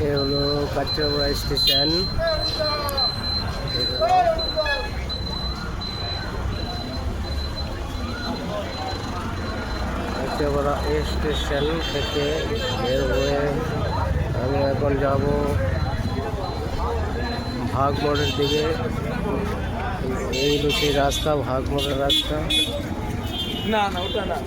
এ হলো Kanchrapara station. Kanchrapara station থেকে বের হয়ে আমি এখন যাব ভাগমোড়ের দিকে। এই হলো সেই রাস্তা, ভাগমোড়ের রাস্তা। না না ওটা না,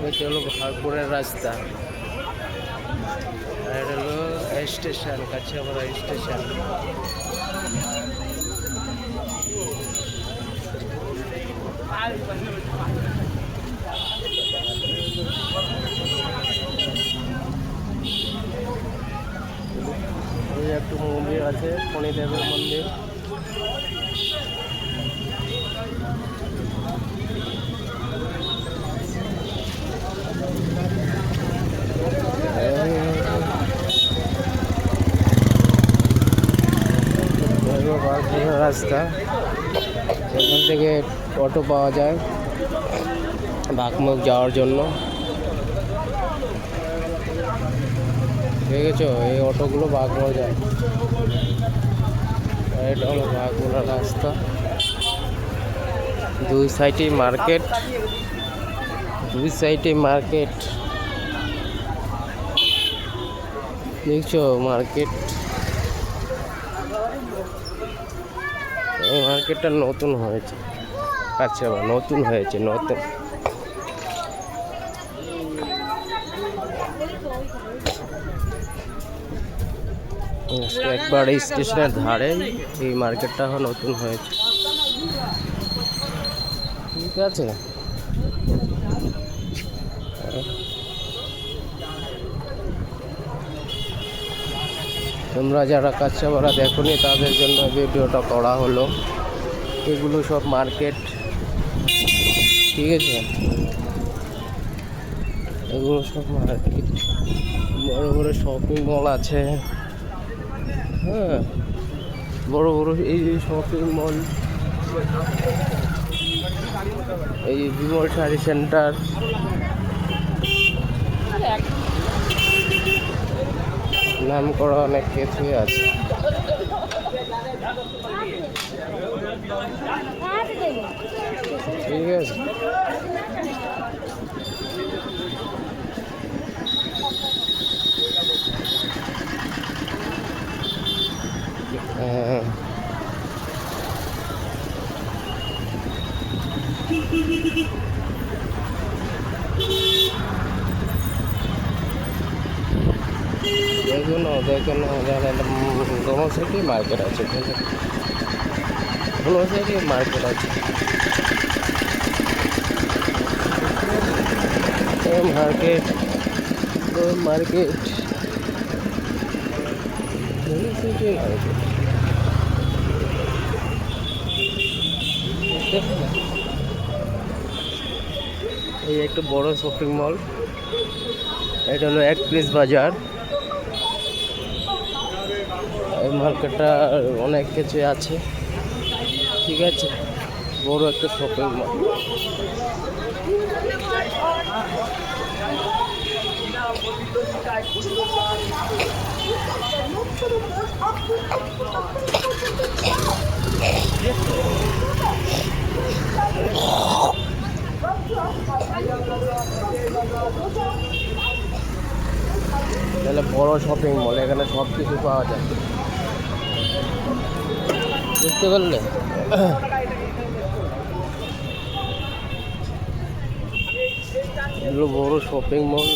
এটা হলো ভাগমোড়ের রাস্তা, আর এটা হলো স্টেশন, কাঁচরাপাড়া স্টেশন। এই একটু মন্দির আছে, শনিদেবের মন্দির। রাস্তা, এখান থেকে অটো পাওয়া যায় বাঘমুখ যাওয়ার জন্য। দেখেছো এই অটোগুলো বাঘমুখ যায়। এটা হলো বাঘমুড়া রাস্তা, দুই সাইডে মার্কেট, দুই সাইডে মার্কেট। দেখছো মার্কেট, এই মার্কেটটা নতুন হয়েছে। আচ্ছা নতুন হয়েছে, নতুন। একবার এই স্টেশনের ধারে এই মার্কেটটা নতুন হয়েছে। ঠিক আছে, তোমরা যারা কাঁচরাপাড়া দেখোনি তাদের জন্য ভিডিওটা করা হলো। এগুলো সব মার্কেট, ঠিক আছে, এগুলো সব মার্কেট। বড় বড় শপিং মল আছে, হ্যাঁ বড় বড় এই শপিং মল, এই বিমল শাড়ি সেন্টার, নাম করা অনেক কিছুই আছে। ঠিক আছে, হ্যাঁ দেখুন দোনো সাইডে মার্কেট আছে, দোনো সাইডে মার্কেট আছে। মার্কেট মার্কেট দোনো সাইডে মার্কেট। এই একটা বড় শপিং মল, এটা হলো 31 বাজার। এই মার্কেটটা অনেক কিছু আছে, ঠিক আছে, বড় একটা শপিং মল। তাহলে বড় শপিং মল, এখানে সব কিছু পাওয়া যায়, বুঝতে পারলে? এগুলো বড় শপিং মল।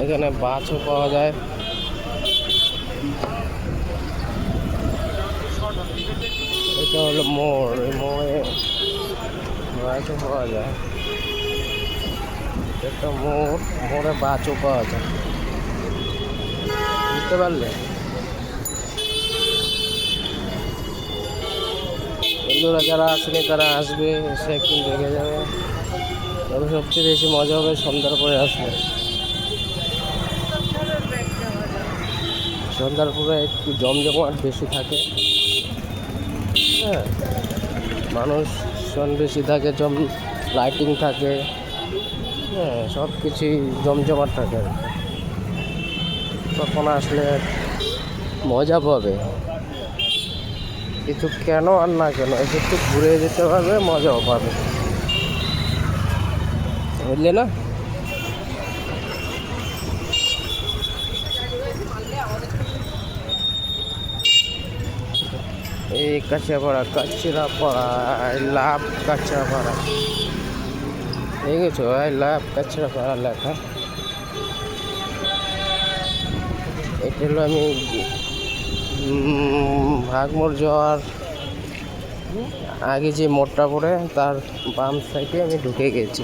এখানে মাছও পাওয়া যায়। এটা হলো মোড়, এই মোড়ে মাছও পাওয়া যায়। একটা মোড়, মোড়ে বাচও পাওয়া যায়, বুঝতে পারলে? বন্ধুরা যারা আসেনি তারা আসবে, এসে একটু দেখে যাবে। তবে সবচেয়ে বেশি মজা হবে সন্ধ্যার পরে আসলে। সন্ধ্যার পরে একটু জমজমাট বেশি থাকে, হ্যাঁ, মানুষজন বেশি থাকে, লাইটিং থাকে, হ্যাঁ, সব কিছুই জমজমাট থাকে আর কি। তখন আসলে মজা পাবে, কিন্তু কেন আর না কেন একটু ঘুরে যেতে পারবে, মজাও পাবে, বুঝলে না? এই কাঁচাপাড়া, কাঁচরাপাড়া, আই লাভ কাঁচরাপাড়া, দেখেছো? আই লাভ কাঁচরাপাড়া লেখা। এটা হলো আমি ভাগমোড় যাওয়ার আগে যে মোড়টা পড়ে তার বাম সাইডে আমি ঢুকে গেছি,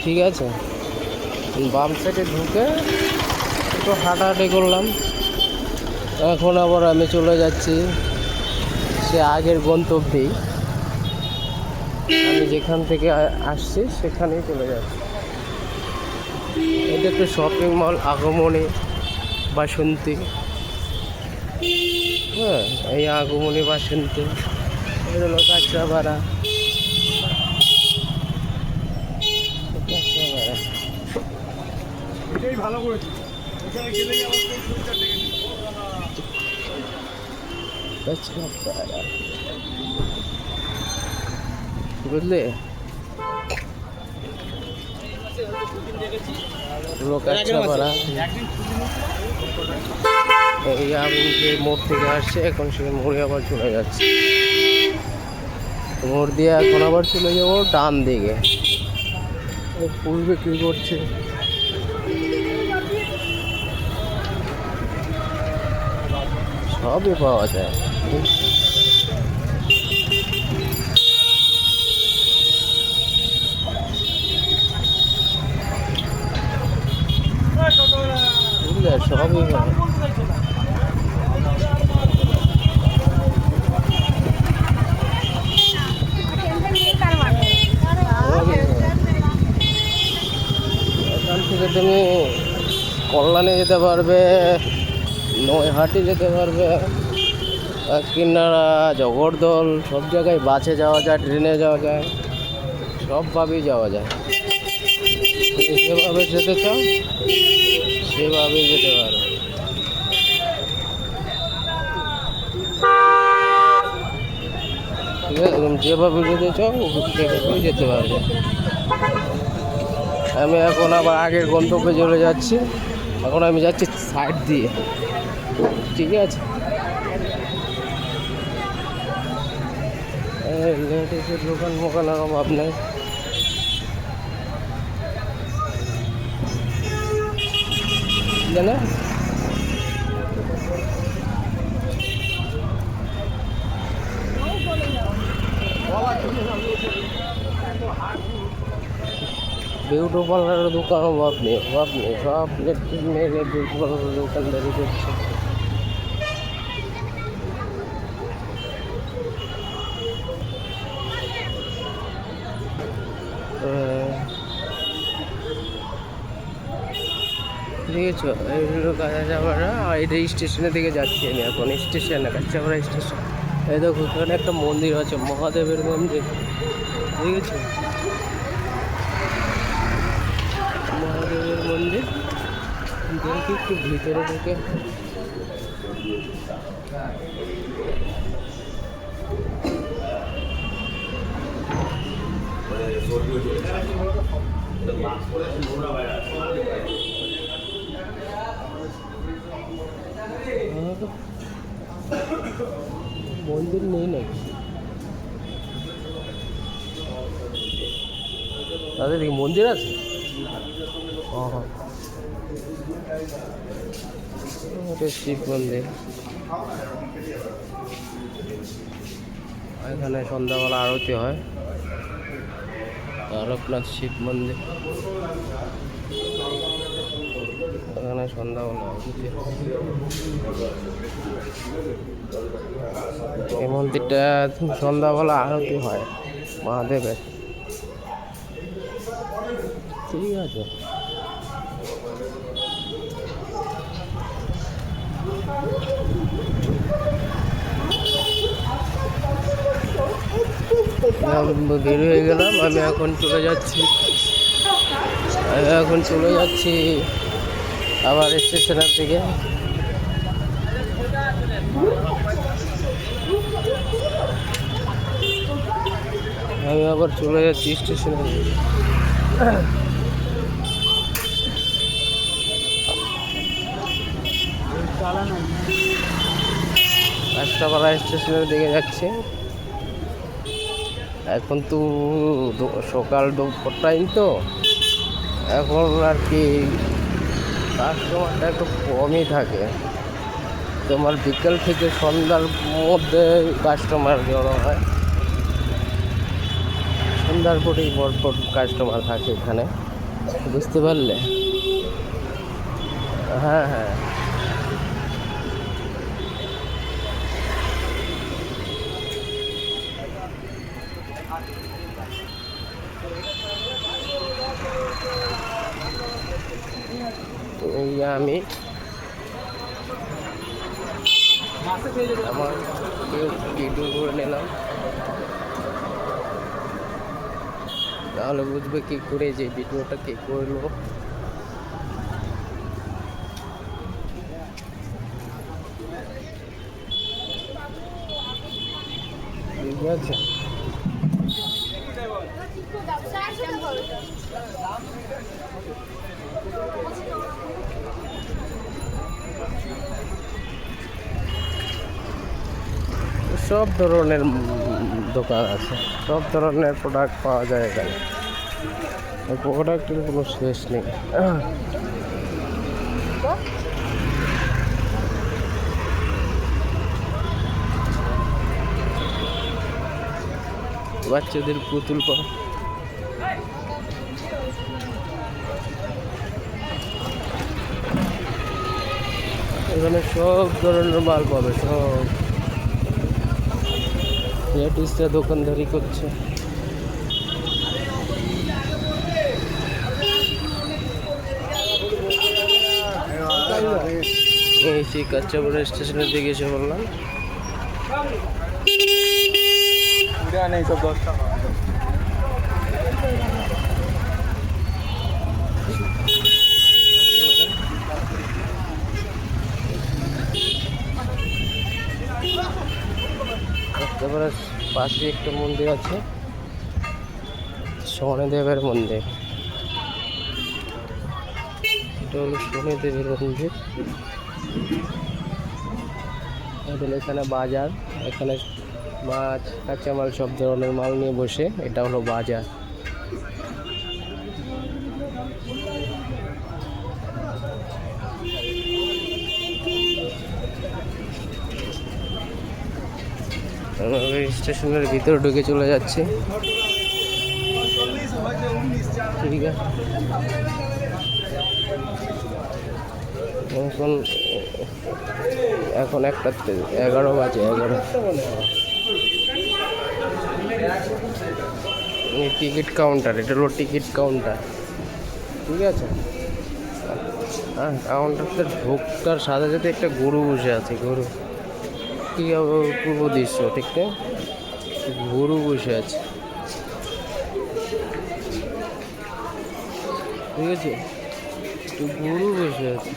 ঠিক আছে? বাম সাইডে ঢুকে একটু হাঁটাহাঁটি করলাম। এখন আবার আমি চলে যাচ্ছি সে আগের গন্তব্যেই, আমি যেখান থেকে আসছি সেখানেই চলে যাচ্ছি। এটা একটু শপিং মল, আগমনী বাসন্তী, হ্যাঁ, এই আগমনী বাসন্তী, এটা হলো কাঁচরাপাড়া। এটাই ভালো করেছি, ওখানে গেলেই আমার কাঁচরাপাড়া, বুঝলে? কাঁচরাপাড়া এই আমি যে মোড় থেকে আসছে, এখন সে মোড়ে আবার চলে যাচ্ছে। মোড় দিয়ে এখন আবার চলে যাবো ডান দিকে। ফুল বিক্রি করছে, সবই পাওয়া যায়। বুঝলে, সবই পাওয়া যায়। এখান থেকে তুমি কল্যাণে যেতে পারবে, নৈহাটি যেতে পারবে, কিনারা, জগদ্দল, সব জায়গায় বাসে যাওয়া যায়, ট্রেনে যাওয়া যায়, সবভাবেই যাওয়া যায়। তুমি যেভাবে যেতে চাও সেভাবেই যেতে পারো, ঠিক আছে? তুমি যেভাবে যেতে চাও সেভাবেই যেতে পারবে। আমি এখন আবার আগের গন্তব্যে চলে যাচ্ছি। এখন আমি যাচ্ছি সাইড দিয়ে, ঠিক আছে? লেডিসের দোকান মোকানের অভাব নেই। জানে বিউটি পার্লারের দোকান অভাব নেই, সব মেয়েদের বিউটি পার্লারের দোকানদারি করছে। দেখেছো, এই হলো কাঁচাপাড়া, আর এটা স্টেশনের দিকে যাচ্ছি আমি এখন, স্টেশনে, কাঁচাপাড়া স্টেশন। এই দেখো ওখানে একটা মন্দির আছে, মহাদেবের মন্দির, দেখেছো? মহাদেবের মন্দির, দেখি একটু ভিতরে ঢুকে। মন্দির নেই নাকি তাদের? এই মন্দির আছে, এটা শিব মন্দির। এখানে সন্ধ্যাবেলা আরতি হয়। তারকনাথ শিব মন্দির, এখানে সন্ধ্যাবেলা আরতি। এই মন্দিরটা সন্ধ্যাবেলা আরতি হয় মহাদেবের, ঠিক আছে। বের হয়ে গেলাম, আমি এখন চলে যাচ্ছি আবার স্টেশনের দিকে। আমি আবার চলে যাচ্ছি স্টেশনের দিকে। রাস্তাপাড়া স্টেশনের দিকে যাচ্ছি। এখন তো সকাল দুপুর টাইম, তো এখন আর কি কাস্টমারটা একটু কমই থাকে। তোমার বিকেল থেকে সন্ধ্যার মধ্যে কাস্টমার জড়ো হয়, সন্ধ্যার পরেই ভরপুর কাস্টমার থাকে এখানে, বুঝতে পারলে? হ্যাঁ হ্যাঁ, এই আমি আমার ভিডিও করে নিলাম, তাহলে বুঝবে কি করে যে ভিডিওটা কে করলো। ঠিক আছে, সব ধরনের দোকান আছে, সব ধরনের প্রোডাক্ট পাওয়া যায় এখানে, প্রোডাক্টের কোনো শেষ নেই। বাচ্চাদের পুতুল পাওয়া, এখানে সব ধরনের মাল পাবে, সব। লেডিসরা দোকানদারি করছে। এই সেই কাঁচাপাড়া স্টেশনের দিকে এসে বললাম। কাঁচাপাড়ার পাশে একটা মন্দির আছে, শনিদেবের মন্দির। এটা হলো শনিদেবের মন্দির। এখানে বাজার, এখানে মাছ কাঁচামাল সব ধরনের মাল নিয়ে বসে, এটা হলো বাজার। স্টেশনের ভিতরে ঢুকে চলে যাচ্ছে, ঠিক আছে। এখন একটা 11 বাজে, 11। টিকিট কাউন্টার, এটা হলো টিকিট কাউন্টার, ঠিক আছে। হ্যাঁ, কাউন্টারটা ঢোকটার সাথে সাথে একটা গরু বসে আছে, গরু, কি পূর্ব দৃশ্য, ঠিক না? গরু বসে আছে, ঠিক আছে, গরু বসে আছে।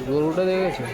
গরুটা দেখেছো?